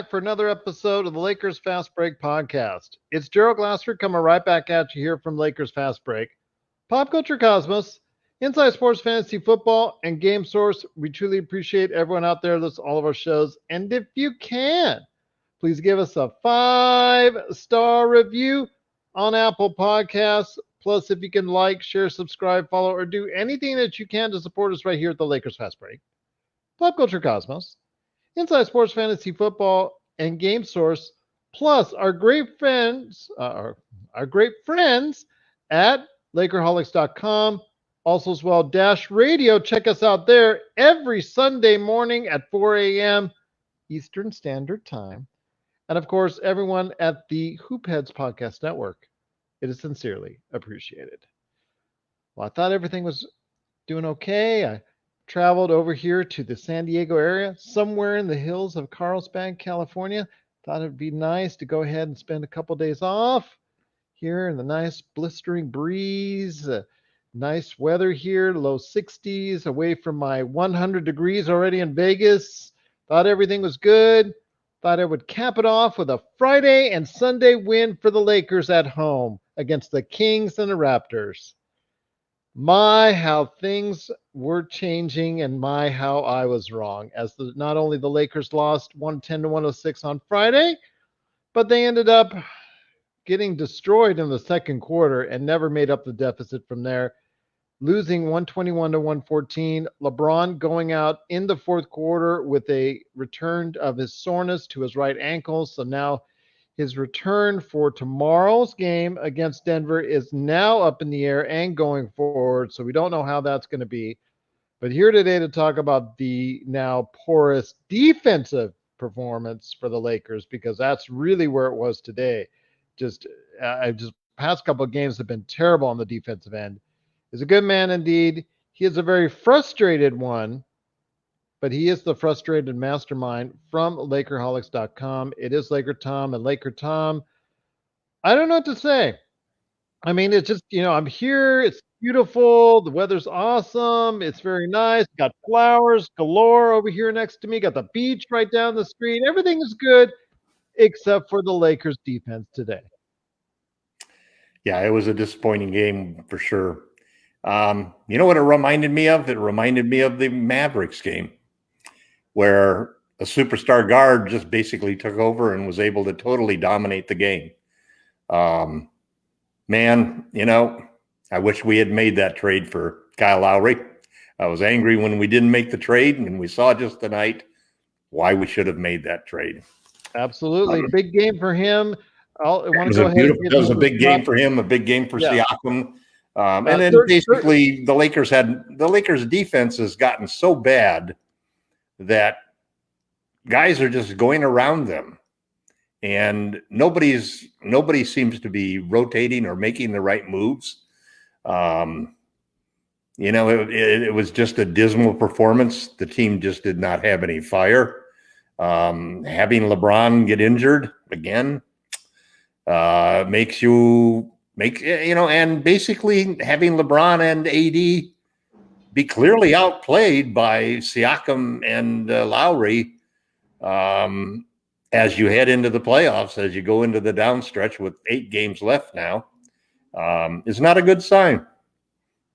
back for another episode of the Lakers Fast Break podcast. It's Gerald Glassford coming right back at you here from Lakers Fast Break. Pop Culture Cosmos, Inside Sports Fantasy Football, and Game Source. We truly appreciate everyone out there that's all of our shows. And if you can, please give us a 5-star review on Apple Podcasts. Plus, if you can like, share, subscribe, follow, or do anything that you can to support us right here at the Lakers Fast Break. Pop Culture Cosmos, Inside Sports Fantasy Football, and Game Source, plus our great friends, our great friends at Lakerholics.com. Also as well, Dash Radio. Check us out there every Sunday morning at 4 a.m. Eastern Standard Time. And of course, everyone at the Hoopheads Podcast Network. It is sincerely appreciated. Well, I thought everything was doing okay. I traveled over here to the San Diego area, somewhere in the hills of Carlsbad, California. Thought it'd be nice to go ahead and spend a couple days off here in the nice blistering breeze, nice weather here, low 60s, away from my 100 degrees already in Vegas. Thought everything was good. Thought I would cap it off with a Friday and Sunday win for the Lakers at home against the Kings and the Raptors. My, how things were changing, and my, how I was wrong. As not only the Lakers lost 110-106 on Friday, but they ended up getting destroyed in the second quarter and never made up the deficit from there, losing 121-114. LeBron going out in the fourth quarter with a return of his soreness to his right ankle. So now his return for tomorrow's game against Denver is now up in the air and going forward. So we don't know how that's going to be. But here today to talk about the now porous defensive performance for the Lakers, because that's really where it was today. Just past couple of games have been terrible on the defensive end. He's a good man indeed. He is a very frustrated one, but he is the frustrated mastermind from Lakerholics.com. It is LakerTom and LakerTom. I don't know what to say. I mean, it's just, I'm here. It's beautiful. The weather's awesome. It's very nice. Got flowers galore over here next to me. Got the beach right down the street. Everything is good except for the Lakers defense today. Yeah, it was a disappointing game for sure. You know what it reminded me of? It reminded me of the Mavericks game, where a superstar guard just basically took over and was able to totally dominate the game. Man, I wish we had made that trade for Kyle Lowry. I was angry when we didn't make the trade, and we saw just tonight why we should have made that trade. Absolutely. Big game for him. It was a big game for him, a big game for Siakam. And then basically the Lakers defense has gotten so bad that guys are just going around them, and nobody seems to be rotating or making the right moves. It was just a dismal performance. The team just did not have any fire. Having LeBron get injured again and basically having LeBron and AD be clearly outplayed by Siakam and Lowry as you head into the playoffs, as you go into the downstretch with 8 games left now, is not a good sign.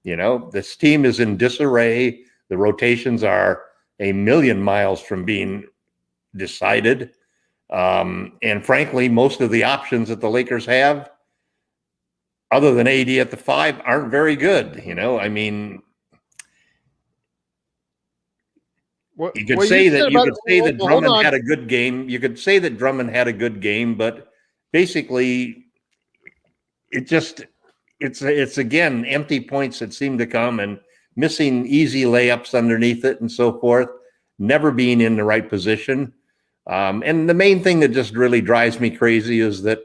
This team is in disarray. The rotations are a million miles from being decided. And frankly, most of the options that the Lakers have, other than AD at the 5, aren't very good. You could say that Drummond had a good game. You could say that Drummond had a good game, but basically it's again empty points that seem to come and missing easy layups underneath it and so forth, never being in the right position. And the main thing that just really drives me crazy is that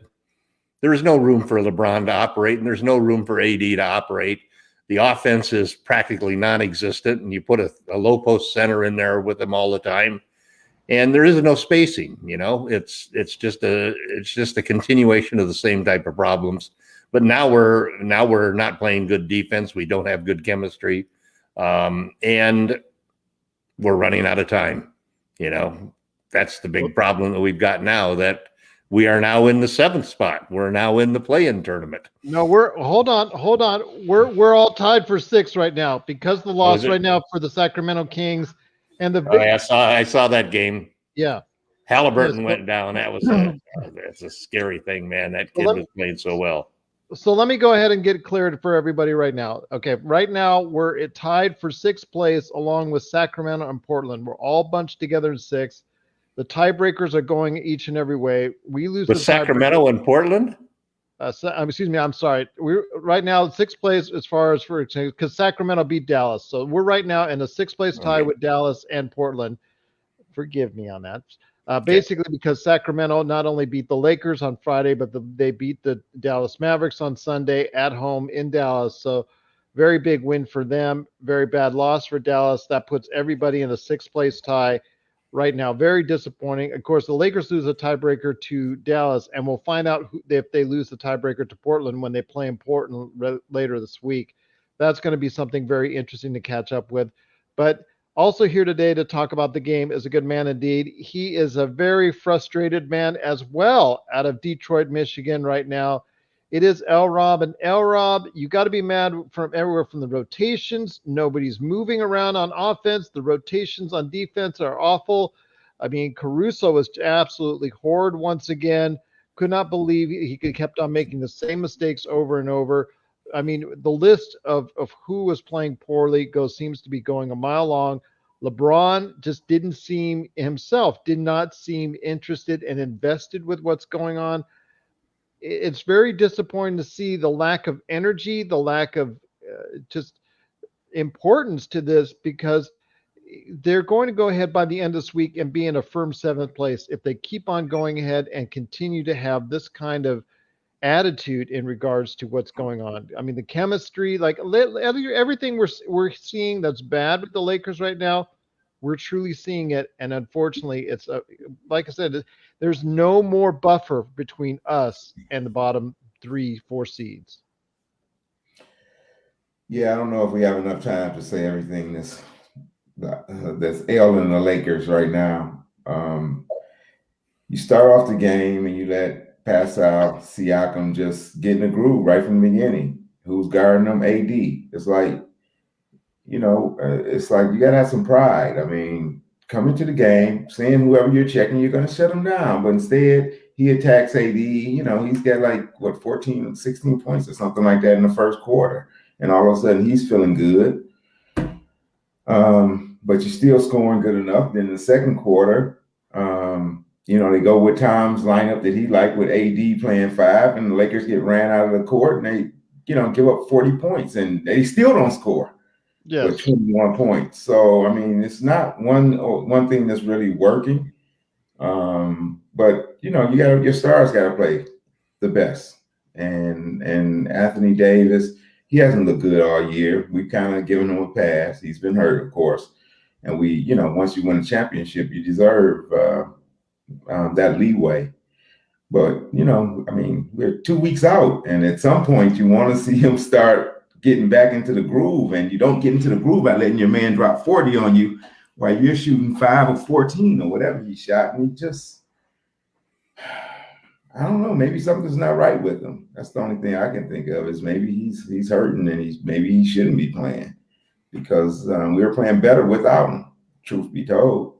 there is no room for LeBron to operate, and there's no room for AD to operate. The offense is practically non-existent, and you put a low post center in there with them all the time, and there is no spacing. It's just a continuation of the same type of problems. But now we're not playing good defense. We don't have good chemistry, and we're running out of time. that's the big problem that we've got now, that we are now in the 7th spot. We're now in the play-in tournament. No, hold on. We're all tied for 6th right now because the loss right now for the Sacramento Kings and the I saw that game. Yeah. Halliburton went down. That was that's a scary thing, man. That kid was playing so well. So let me go ahead and get it cleared for everybody right now. Okay, right now we're tied for 6th place along with Sacramento and Portland. We're all bunched together in 6th. The tiebreakers are going each and every way. We lose with Sacramento and Portland. Excuse me, I'm sorry. We're right now 6th place as far as for because Sacramento beat Dallas, so we're right now in a 6th place tie with Dallas and Portland. Forgive me on that. Basically, because Sacramento not only beat the Lakers on Friday, but they beat the Dallas Mavericks on Sunday at home in Dallas. So very big win for them. Very bad loss for Dallas. That puts everybody in a 6th place tie right now. Very disappointing. Of course, the Lakers lose a tiebreaker to Dallas, and we'll find out if they lose the tiebreaker to Portland when they play in Portland later this week. That's going to be something very interesting to catch up with. But also here today to talk about the game is a good man indeed. He is a very frustrated man as well out of Detroit, Michigan right now. It is LRob. And LRob, you got to be mad from everywhere from the rotations. Nobody's moving around on offense. The rotations on defense are awful. I mean, Caruso was absolutely horrid once again. Could not believe he kept on making the same mistakes over and over. I mean, the list of who was playing poorly seems to be going a mile long. LeBron just did not seem interested and invested with what's going on. It's very disappointing to see the lack of energy, the lack of just importance to this, because they're going to go ahead by the end of this week and be in a firm 7th place if they keep on going ahead and continue to have this kind of attitude in regards to what's going on. I mean, the chemistry, like everything we're seeing that's bad with the Lakers right now, we're truly seeing it. And unfortunately, it's like I said, there's no more buffer between us and the bottom 3-4 seeds. Yeah, I don't know if we have enough time to say everything that's ailing the Lakers right now. You start off the game and you let Pascal Siakam just get in the groove right from the beginning. Who's guarding them? AD. It's like, it's like you got to have some pride. I mean, coming to the game, saying whoever you're checking, you're going to shut him down. But instead, he attacks AD. He's got like, 14, 16 points or something like that in the first quarter. And all of a sudden, he's feeling good. But you're still scoring good enough. Then in the second quarter, they go with Tom's lineup that he liked with AD playing 5, and the Lakers get ran out of the court, and they, give up 40 points, and they still don't score. Yes. With 21 points. So, I mean, it's not one thing that's really working. But, your stars got to play the best. And Anthony Davis, he hasn't looked good all year. We've kind of given him a pass. He's been hurt, of course. And once you win a championship, you deserve that leeway. But, I mean, we're 2 weeks out, and at some point you want to see him start getting back into the groove, and you don't get into the groove by letting your man drop 40 on you while you're shooting 5 of 14 or whatever he shot. And I don't know, maybe something's not right with him. That's the only thing I can think of, is maybe he's hurting, and maybe he shouldn't be playing, because we were playing better without him, truth be told.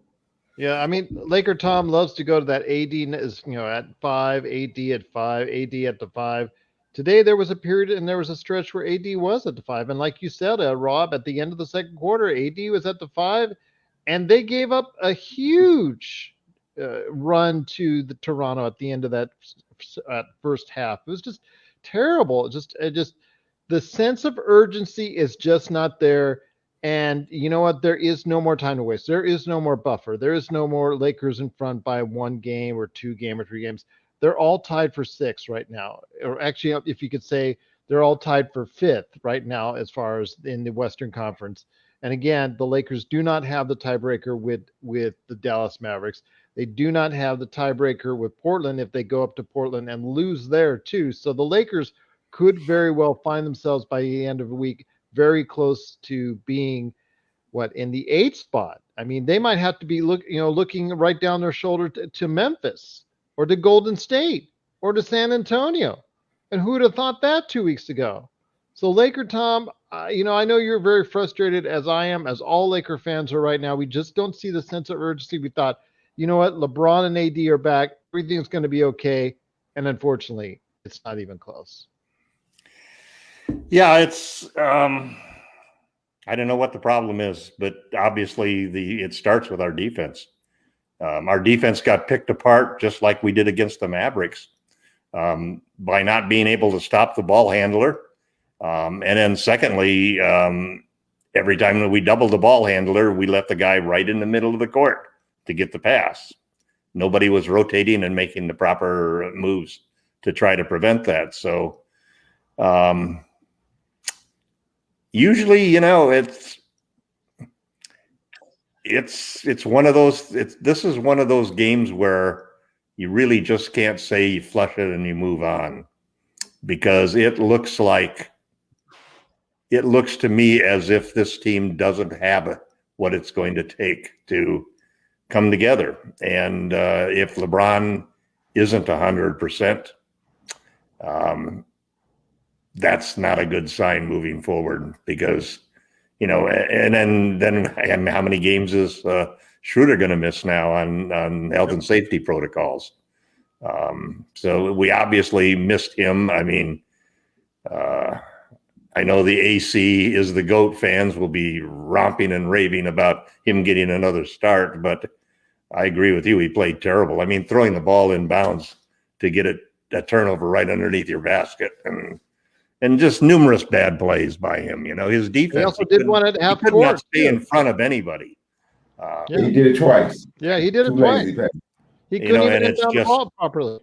Yeah, I mean, LakerTom loves to go to that AD is, at 5, AD at 5, AD at the 5. Today there was a period and there was a stretch where AD was at the 5. And like you said, Rob, at the end of the second quarter, AD was at the 5, and they gave up a huge run to the Toronto at the end of that first half. It was just terrible. Just the sense of urgency is just not there. And you know what? There is no more time to waste. There is no more buffer. There is no more Lakers in front by 1 game or 2 game or 3 games. They're all tied for 6 right now. Or actually, if you could say, they're all tied for 5th right now as far as in the Western Conference. And again, the Lakers do not have the tiebreaker with the Dallas Mavericks. They do not have the tiebreaker with Portland if they go up to Portland and lose there too. So the Lakers could very well find themselves by the end of the week very close to being in the 8th spot. I mean, they might have to be looking right down their shoulder to Memphis or to Golden State or to San Antonio. And who would have thought that 2 weeks ago? So LakerTom, I know you're very frustrated as I am, as all Laker fans are right now. We just don't see the sense of urgency. We thought, you know what, LeBron and AD are back. Everything's going to be okay. And unfortunately, it's not even close. Yeah, it's I don't know what the problem is, but obviously it starts with our defense. Our defense got picked apart just like we did against the Mavericks by not being able to stop the ball handler. And then secondly, every time that we doubled the ball handler, we left the guy right in the middle of the court to get the pass. Nobody was rotating and making the proper moves to try to prevent that. So usually, it's one of those. This is one of those games where you really just can't say you flush it and you move on, because it looks to me as if this team doesn't have what it's going to take to come together. And if LeBron isn't 100%, that's not a good sign moving forward, because, and then how many games is Schroeder going to miss now on health and safety protocols? So we obviously missed him. I mean, I know the AC is the GOAT fans will be romping and raving about him getting another start, but I agree with you. He played terrible. I mean, throwing the ball in bounds to get a turnover right underneath your basket, and just numerous bad plays by him. His defense. He also did one at half court. He could not stay in front of anybody. He did it twice. Yeah, he did it twice. He couldn't even hit down the ball properly.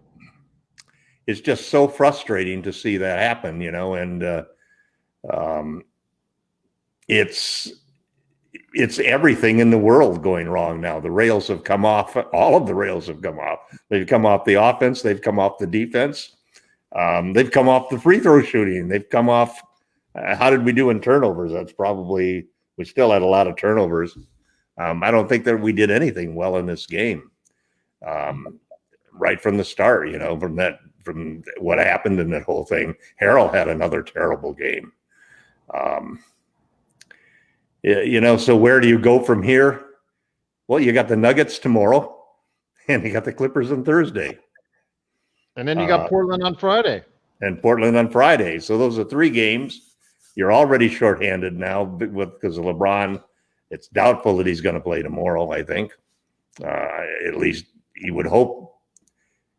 It's just so frustrating to see that happen, and it's everything in the world going wrong now. The rails have come off. All of the rails have come off. They've come off the offense. They've come off the defense. They've come off the free throw shooting. They've come off. How did we do in turnovers? We still had a lot of turnovers. I don't think that we did anything well in this game. Right from the start, from what happened in that whole thing. Harold had another terrible game. So where do you go from here? Well, you got the Nuggets tomorrow, and you got the Clippers on Thursday. And then you got Portland on Friday. So those are 3 games. You're already shorthanded now because of LeBron. It's doubtful that he's going to play tomorrow, I think. At least he would hope.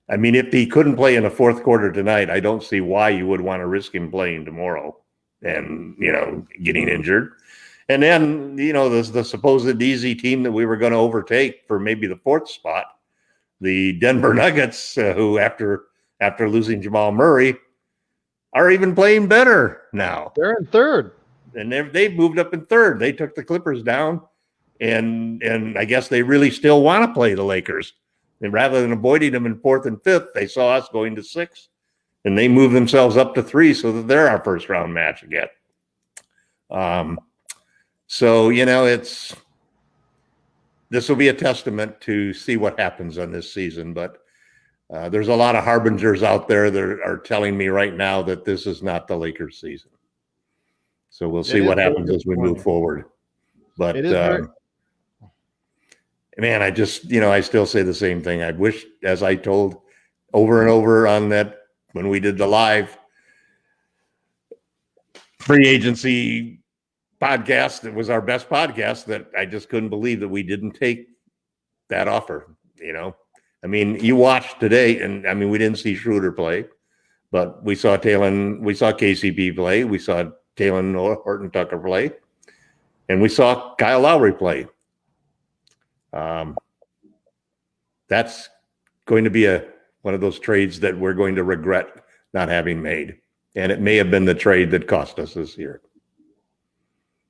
I mean, if he couldn't play in the fourth quarter tonight, I don't see why you would want to risk him playing tomorrow and, getting injured. And then, the supposed easy team that we were going to overtake for maybe the 4th spot, the Denver Nuggets, who after losing Jamal Murray are even playing better now. They're in 3rd. And they've moved up in 3rd. They took the Clippers down, and I guess they really still want to play the Lakers. And rather than avoiding them in 4th and 5th, they saw us going to 6th, and they moved themselves up to 3 so that they're our first round match again. So, this will be a testament to see what happens on this season. But there's a lot of harbingers out there that are telling me right now that this is not the Lakers season. So we'll see what happens as we move forward. But man, I still say the same thing. I wish, as I told over and over on that when we did the live free agency podcast, it was our best podcast, that I just couldn't believe that we didn't take that offer. I mean, you watched today, and I mean, we didn't see Schroeder play, but we saw KCP play, we saw Talen Horton-Tucker play, and we saw Kyle Lowry play. That's going to be one of those trades that we're going to regret not having made, and it may have been the trade that cost us this year.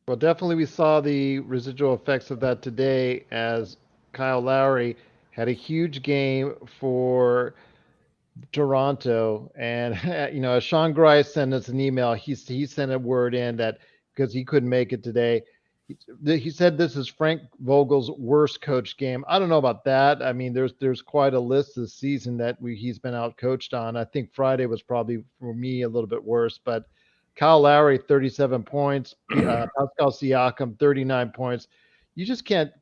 Well, definitely we saw the residual effects of that today, as Kyle Lowry had a huge game for Toronto. And, as Sean Grice sent us an email, he sent a word in that because he couldn't make it today, He said this is Frank Vogel's worst coached game. I don't know about that. I mean, there's quite a list this season that he's been out coached on. I think Friday was probably for me a little bit worse, but Kyle Lowry 37 points, Pascal Siakam 39 points. You just can't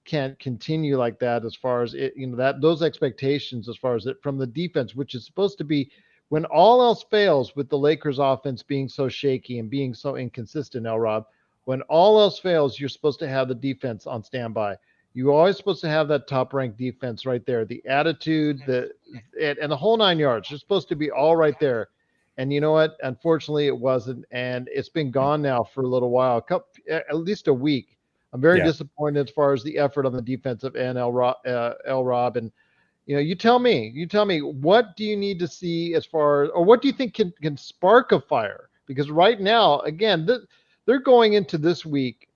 continue like that as far as it, that those expectations as far as it from the defense, which is supposed to be when all else fails with the Lakers offense being so shaky and being so inconsistent, LRob, when all else fails, you're supposed to have the defense on standby. You're always supposed to have that top-ranked defense right there. The attitude, and the whole 9 yards. You're supposed to be all right there. And you know what? Unfortunately, it wasn't, and it's been gone now for a little while, at least a week. I'm very disappointed as far as the effort on the defensive end, LRob, and you tell me, what do you need to see as far as, or what do you think can spark a fire? Because right now, again, they're going into this week,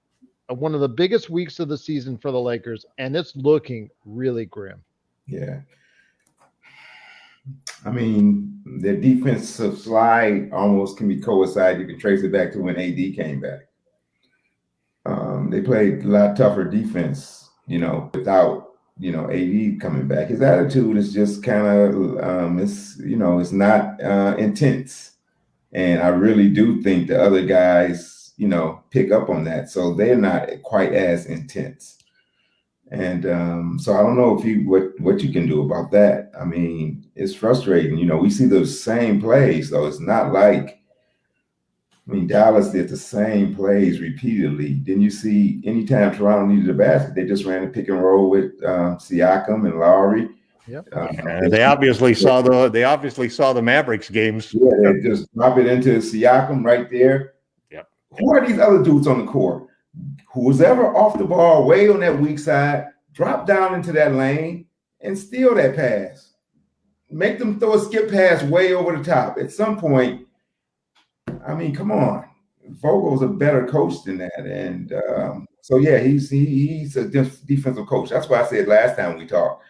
one of the biggest weeks of the season for the Lakers, and it's looking really grim. Yeah. I mean, their defensive slide almost can be coincided. You can trace it back to when AD came back. They played a lot tougher defense, without, AD coming back. His attitude is just kind of, it's not intense. And I really do think the other guys, pick up on that. So they're not quite as intense. And so I don't know what you can do about that. I mean, it's frustrating. We see those same plays, though. It's not like, Dallas did the same plays repeatedly. Didn't you see anytime Toronto needed a basket, they just ran a pick and roll with Siakam and Lowry? Yep. They obviously saw the Mavericks games. Yeah, they just drop it into Siakam right there. Yep. Who are these other dudes on the court? Who was ever off the ball, way on that weak side, drop down into that lane and steal that pass. Make them throw a skip pass way over the top. At some point, come on. Vogel's a better coach than that. And so, yeah, he's a defensive coach. That's why I said last time we talked,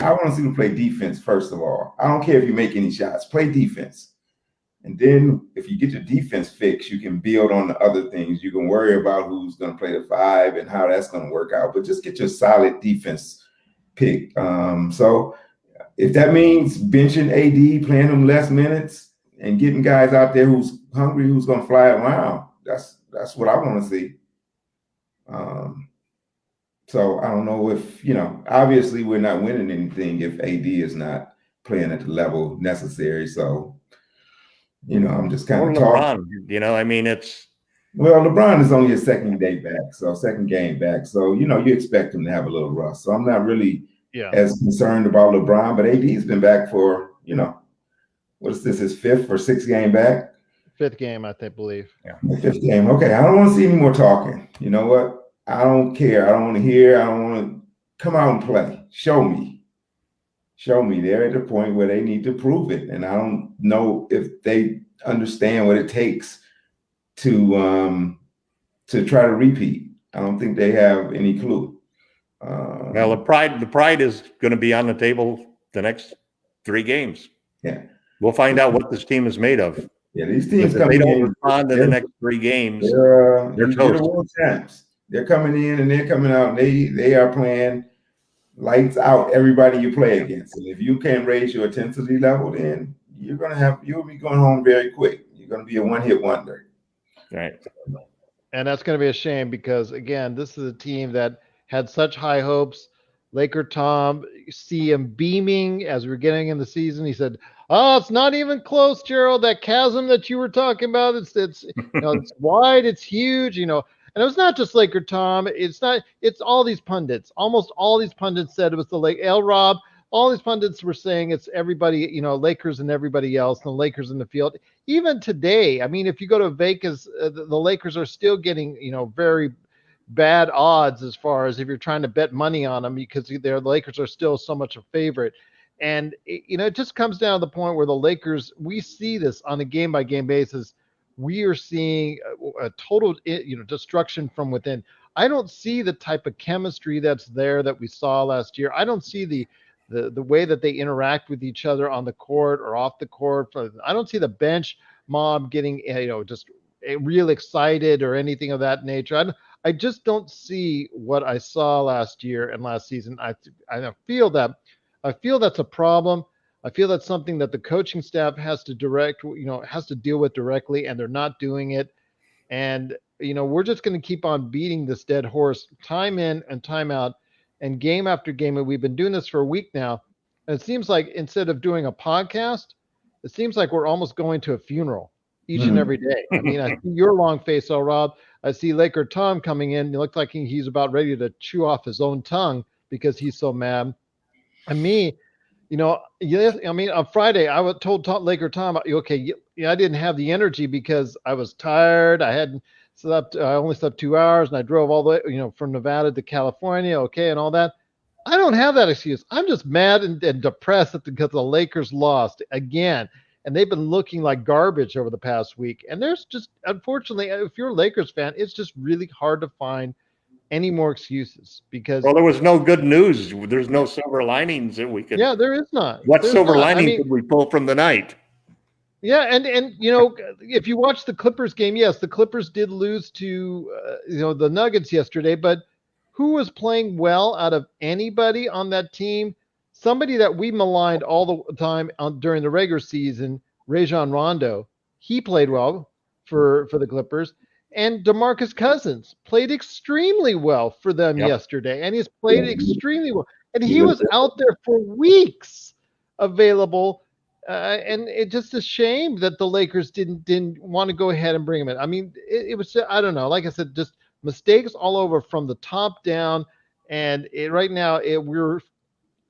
I want to see him play defense first of all. I don't care if you make any shots. Play defense. And then if you get your defense fixed, you can build on the other things. You can worry about who's going to play the five and how that's going to work out. But just get your solid defense pick. So if that means benching AD, playing them less minutes, and getting guys out there who's hungry, who's going to fly around, that's what I want to see. So I don't know if, obviously we're not winning anything if AD is not playing at the level necessary. So, I'm just kind of talking. It's. Well, LeBron is only his second game back. So, you expect him to have a little rust. So I'm not really as concerned about LeBron, but AD's been back for, what is this, his fifth or sixth game back? Fifth game, I believe. Yeah. Fifth game. Okay, I don't want to see any more talking. You know what? I don't care. I don't want to hear. I don't want to come out and play. Show me. They're at the point where they need to prove it. And I don't know if they understand what it takes to try to repeat. I don't think they have any clue. Well, the pride is going to be on the table the next 3 games. Yeah. We'll find out what this team is made of. Yeah, these teams if they don't respond in the next 3 games, they're toast. world champs. They're coming in and they're coming out. And they are playing lights out everybody you play against. And if you can't raise your intensity level, then you'll be going home very quick. You're going to be a one-hit wonder. Right. And that's going to be a shame because, again, this is a team that had such high hopes. LakerTom, see him beaming as we're getting in the season. He said, "Oh, it's not even close, Gerald. That chasm that you were talking about, it's it's wide, it's huge, And it was not just LakerTom. It's all these pundits. Almost all these pundits said it was the LRob. All these pundits were saying it's everybody, Lakers and everybody else, and the Lakers in the field. Even today, if you go to Vegas, the Lakers are still getting, very bad odds as far as if you're trying to bet money on them because the Lakers are still so much a favorite. And, it just comes down to the point where the Lakers, we see this on a game-by-game basis. We are seeing a total, destruction from within. I don't see the type of chemistry that's there that we saw last year. I don't see the way that they interact with each other on the court or off the court. I don't see the bench mob getting, just real excited or anything of that nature. I just don't see what I saw last year and last season. I feel that's a problem. I feel that's something that the coaching staff has to has to deal with directly, and they're not doing it. And we're just going to keep on beating this dead horse time in and time out and game after game. And we've been doing this for a week now. And it seems like instead of doing a podcast, it seems like we're almost going to a funeral each and every day. I mean, I see your long face, LRob. I see LakerTom coming in. It looks like he's about ready to chew off his own tongue because he's so mad. And me, yes, I mean, on Friday, I was told LakerTom, okay, I didn't have the energy because I was tired. I hadn't slept. I only slept 2 hours, and I drove all the way, from Nevada to California, okay, and all that. I don't have that excuse. I'm just mad and depressed because the Lakers lost again, and they've been looking like garbage over the past week. And there's just, unfortunately, if you're a Lakers fan, it's just really hard to find any more excuses because there was no good news. There's no silver linings that we could. Yeah, there is not. What There's silver not. lining could we pull from the night? Yeah, and if you watch the Clippers game, yes, the Clippers did lose to the Nuggets yesterday, but who was playing well out of anybody on that team? Somebody that we maligned all the time during the regular season, Rajon Rondo, he played well for the Clippers. And DeMarcus Cousins played extremely well for them yesterday, and he's played extremely well. And he was out there for weeks available, and it's just a shame that the Lakers didn't want to go ahead and bring him in. I mean, it was, I don't know, like I said, just mistakes all over from the top down, and right now we're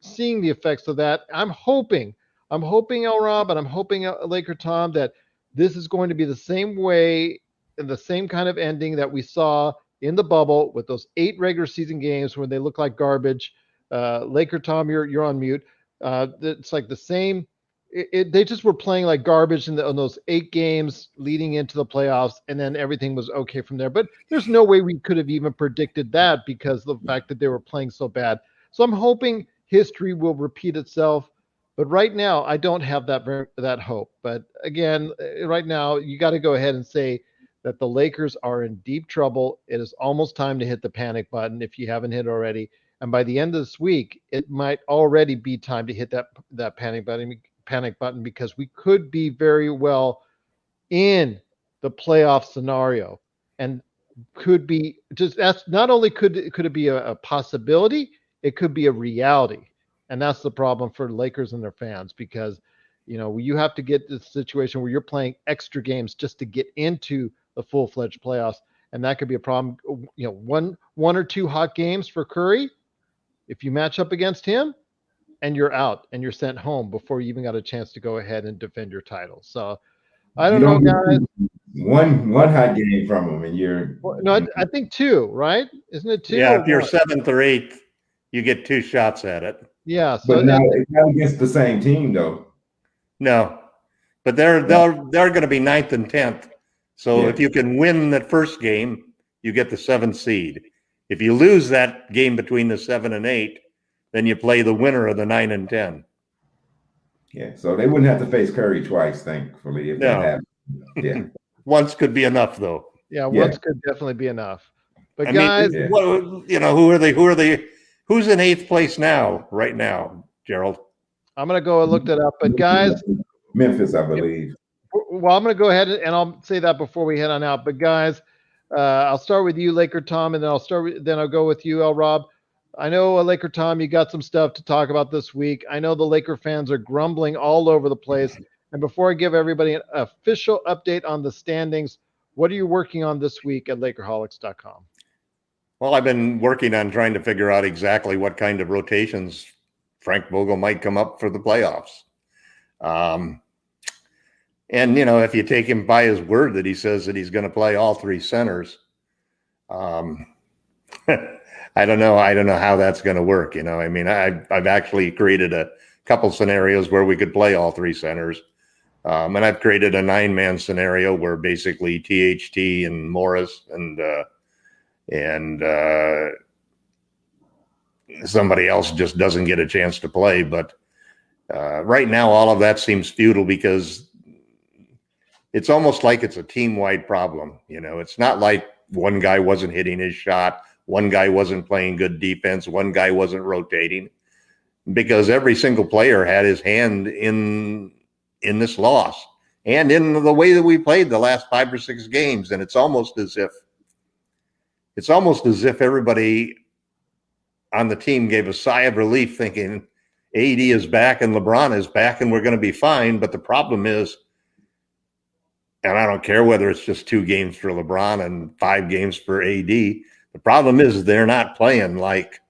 seeing the effects of that. I'm hoping LRob, and I'm hoping LakerTom, that this is going to be the same way and the same kind of ending that we saw in the bubble with those 8 regular season games when they look like garbage. LakerTom, you're on mute. It's like the same. They just were playing like garbage in those 8 games leading into the playoffs, and then everything was okay from there. But there's no way we could have even predicted that because of the fact that they were playing so bad. So I'm hoping history will repeat itself. But right now, I don't have that hope. But again, right now, you got to go ahead and say that the Lakers are in deep trouble. It is almost time to hit the panic button if you haven't hit already. And by the end of this week, it might already be time to hit that panic button because we could be very well in the playoff scenario, and could be just, that's not only could it be a possibility, it could be a reality. And that's the problem for Lakers and their fans, because you have to get to the situation where you're playing extra games just to get into the full-fledged playoffs, and that could be a problem. One or 2 hot games for Curry, if you match up against him, and you're out and you're sent home before you even got a chance to go ahead and defend your title. So I don't know, guys. One hot game from him, and you're I think 2, right? Isn't it 2? Yeah, if you're 7th or 8th, you get 2 shots at it. Yeah, so but it's not against the same team, though. No, but they're going to be 9th and 10th. So if you can win that first game, you get the 7th seed. If you lose that game between the 7 and 8, then you play the winner of the 9 and 10. Yeah, so they wouldn't have to face Curry twice, thankfully, if that happened. Yeah, once could be enough, though. Yeah, once could definitely be enough. But guys, who are they? Who's in 8th place now? Right now, Gerald. I'm gonna go and look that up. But guys, Memphis, I believe. Well, I'm gonna go ahead and I'll say that before we head on out. But guys, I'll start with you, LakerTom, and then I'll go with you, LRob. I know, LakerTom, you got some stuff to talk about this week. I know the Laker fans are grumbling all over the place. And before I give everybody an official update on the standings, what are you working on this week at Lakerholics.com? Well, I've been working on trying to figure out exactly what kind of rotations Frank Vogel might come up for the playoffs. And, if you take him by his word that he says that he's going to play all 3 centers, I don't know how that's going to work. I mean, I've actually created a couple scenarios where we could play all 3 centers. And I've created a 9-man scenario where basically THT and Morris and somebody else just doesn't get a chance to play. But right now, all of that seems futile because it's almost like it's a team-wide problem. It's not like one guy wasn't hitting his shot, one guy wasn't playing good defense, one guy wasn't rotating, because every single player had his hand in this loss and in the way that we played the last 5 or 6 games. And it's almost as if everybody on the team gave a sigh of relief, thinking AD is back and LeBron is back and we're going to be fine. But the problem is, and I don't care whether it's just 2 games for LeBron and 5 games for AD, the problem is they're not playing like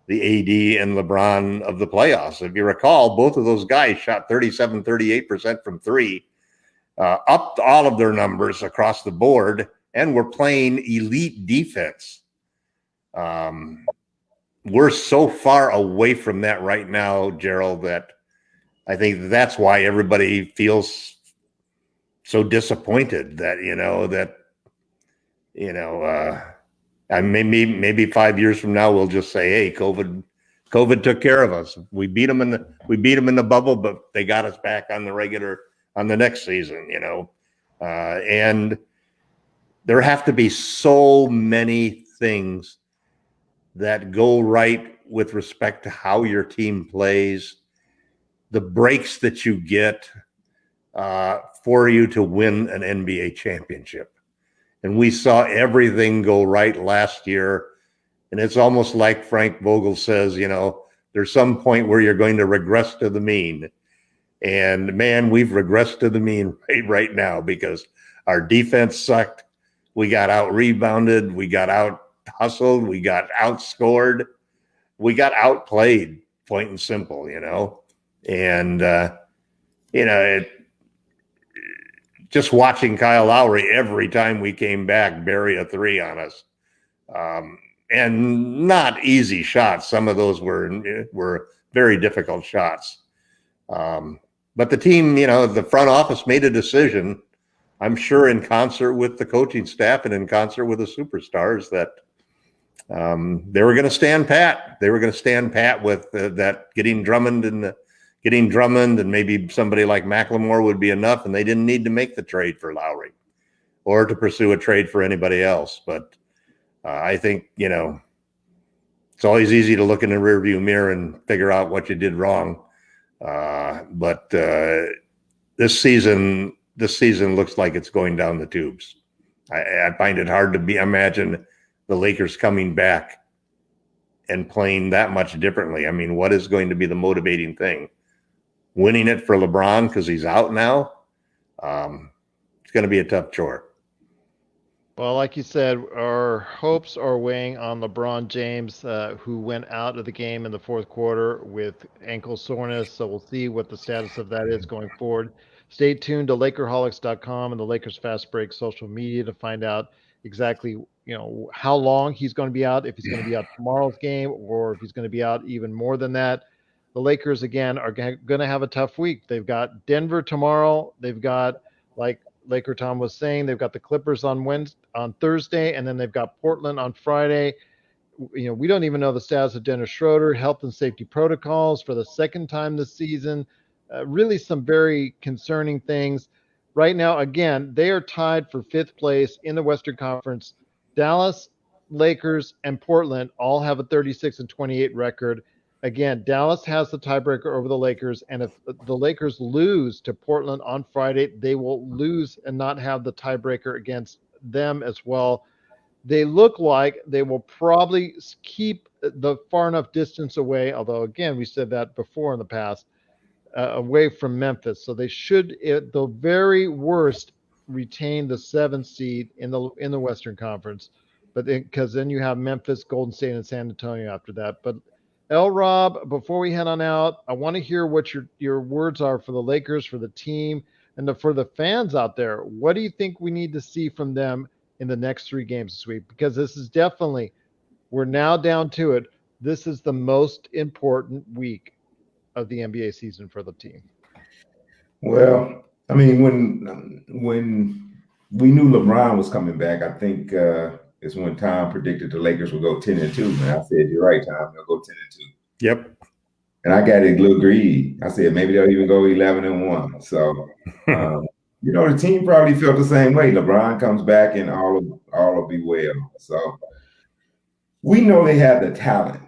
the AD and LeBron of the playoffs. If you recall, both of those guys shot 37, 38% from 3, upped all of their numbers across the board, and were playing elite defense. We're so far away from that right now, Gerald, that I think that's why everybody feels so disappointed that, and maybe 5 years from now we'll just say, hey, COVID took care of us. We beat them in the bubble, but they got us back on the next season. And there have to be so many things that go right with respect to how your team plays, the breaks that you get for you to win an NBA championship. And we saw everything go right last year. And it's almost like Frank Vogel says, there's some point where you're going to regress to the mean. And man, we've regressed to the mean right now, because our defense sucked. We got out rebounded. We got out hustled. We got outscored. We got outplayed, point and simple, And, just watching Kyle Lowry every time we came back bury a 3 on us, and not easy shots. Some of those were very difficult shots. But the team, the front office made a decision, I'm sure in concert with the coaching staff and in concert with the superstars, that they were going to stand pat. They were going to stand pat with that getting Drummond, and maybe somebody like McLemore would be enough, and they didn't need to make the trade for Lowry or to pursue a trade for anybody else. But I think, it's always easy to look in the rearview mirror and figure out what you did wrong. But this season looks like it's going down the tubes. I find it hard to imagine the Lakers coming back and playing that much differently. I mean, what is going to be the motivating thing? Winning it for LeBron because he's out now? It's going to be a tough chore. Well, like you said, our hopes are weighing on LeBron James, who went out of the game in the fourth quarter with ankle soreness. So we'll see what the status of that is going forward. Stay tuned to Lakerholics.com and the Lakers Fast Break social media to find out exactly, how long he's going to be out, if he's going to be out tomorrow's game, or if he's going to be out even more than that. The Lakers, again, are going to have a tough week. They've got Denver tomorrow. They've got, like LakerTom was saying, they've got the Clippers on Thursday, and then they've got Portland on Friday. We don't even know the status of Dennis Schroeder, health and safety protocols for the second time this season. Really some very concerning things. Right now, again, they are tied for 5th place in the Western Conference. Dallas, Lakers, and Portland all have a 36-28 record. Again, Dallas has the tiebreaker over the Lakers, and if the Lakers lose to Portland on Friday, they will lose and not have the tiebreaker against them as well. They look like they will probably keep the far enough distance away, although, again, we said that before in the past, away from Memphis. So they should, at the very worst, retain the 7th seed in the Western Conference, but because then you have Memphis, Golden State, and San Antonio after that. But LRob, before we head on out, I want to hear what your words are for the Lakers, for the team, and for the fans out there. What do you think we need to see from them in the next 3 games this week? Because this is definitely, we're now down to it. This is the most important week of the NBA season for the team. Well, I mean, when we knew LeBron was coming back, I think it's when Tom predicted the Lakers would go 10-2. And I said, "You're right, Tom. They'll go 10-2." Yep. And I got a little greedy. I said maybe they'll even go 11-1. So You know, the team probably felt the same way. LeBron comes back and all will be well. So we know they have the talent.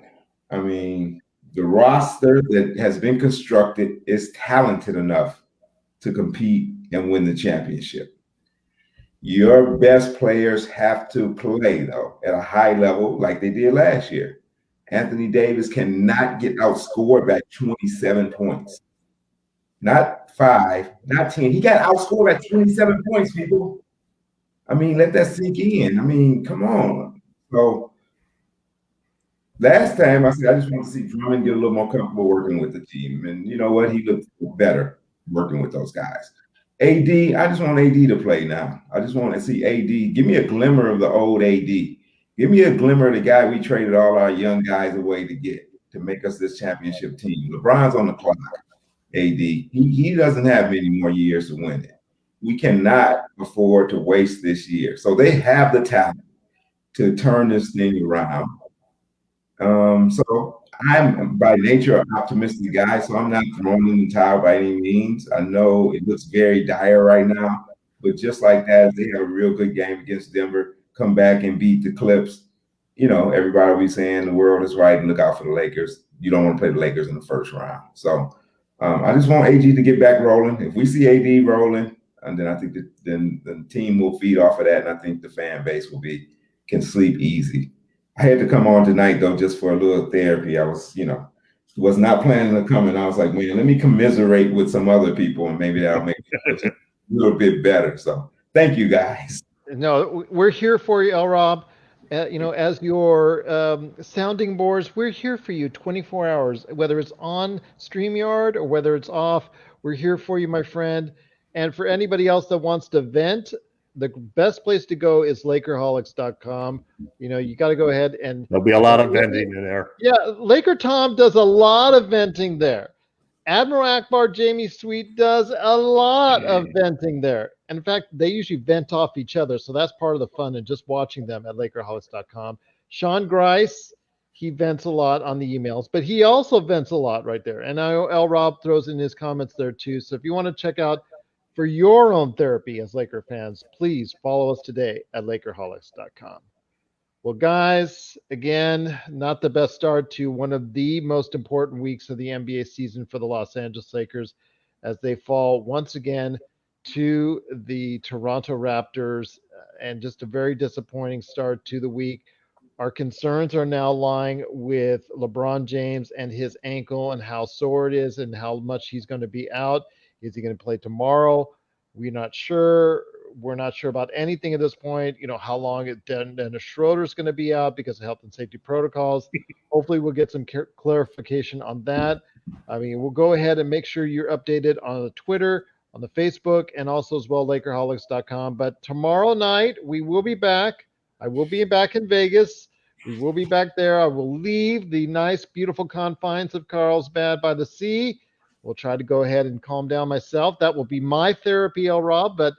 I mean, the roster that has been constructed is talented enough to compete and win the championship. Your best players have to play, though, at a high level like they did last year. Anthony Davis cannot get outscored by 27 points. Not 5, not 10. He got outscored by 27 points, people. I mean, let that sink in. I mean, come on. So last time I said I just want to see Drummond get a little more comfortable working with the team. And you know what? He looked better working with those guys. AD, I just want AD to play now. I just want to see AD. Give me a glimmer of the old AD. Give me a glimmer of the guy we traded all our young guys away to get to make us this championship team. LeBron's on the clock, AD. He doesn't have many more years to win it. We cannot afford to waste this year. So they have the talent to turn this thing around. So I'm by nature an optimistic guy, so I'm not throwing in the towel by any means. I know it looks very dire right now, but just like that, if they have a real good game against Denver, come back and beat the Clips, you know, everybody will be saying the world is right and look out for the Lakers. You don't want to play the Lakers in the first round. So I just want AG to get back rolling. If we see AD rolling, and then I think that then the team will feed off of that, and I think the fan base can sleep easy. I had to come on tonight though, just for a little therapy. I was, was not planning to come, and I was like, man, let me commiserate with some other people, and maybe that'll make me a little bit better. So, thank you guys. No, we're here for you, LRob. As your sounding boards, we're here for you 24 hours, whether it's on StreamYard or whether it's off. We're here for you, my friend. And for anybody else that wants to vent, the best place to go is Lakerholics.com. You got to go ahead and there'll be a lot of venting in there. Yeah, LakerTom does a lot of venting there. Admiral Akbar Jamie Sweet does a lot of venting there. And in fact, they usually vent off each other. So that's part of the fun and just watching them at Lakerholics.com. Sean Grice, he vents a lot on the emails, but he also vents a lot right there. And I know LRob throws in his comments there too. So if you want to check out for your own therapy as Laker fans, please follow us today at Lakerholics.com. Well, guys, again, not the best start to one of the most important weeks of the NBA season for the Los Angeles Lakers as they fall once again to the Toronto Raptors, and just a very disappointing start to the week. Our concerns are now lying with LeBron James and his ankle and how sore it is and how much he's going to be out. Is he going to play tomorrow? We're not sure. We're not sure about anything at this point. How long Dennis Schroeder's going to be out because of health and safety protocols. Hopefully we'll get some clarification on that. I mean, we'll go ahead and make sure you're updated on the Twitter, on the Facebook, and also as well Lakerholics.com. But tomorrow night we will be back. I will be back in Vegas. We will be back there. I will leave the nice, beautiful confines of Carlsbad by the sea. We'll try to go ahead and calm down myself. That will be my therapy, LRob. But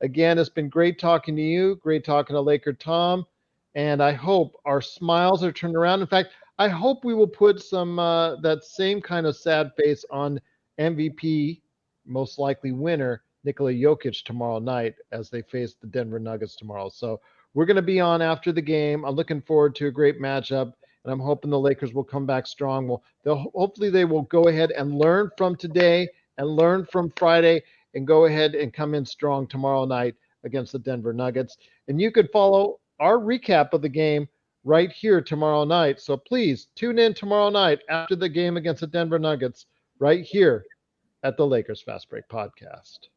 again, it's been great talking to you. Great talking to LakerTom. And I hope our smiles are turned around. In fact, I hope we will put some that same kind of sad face on MVP, most likely winner, Nikola Jokic tomorrow night as they face the Denver Nuggets tomorrow. So we're going to be on after the game. I'm looking forward to a great matchup, and I'm hoping the Lakers will come back strong. Hopefully they will go ahead and learn from today and learn from Friday and go ahead and come in strong tomorrow night against the Denver Nuggets. And you can follow our recap of the game right here tomorrow night. So please tune in tomorrow night after the game against the Denver Nuggets right here at the Lakers Fast Break Podcast.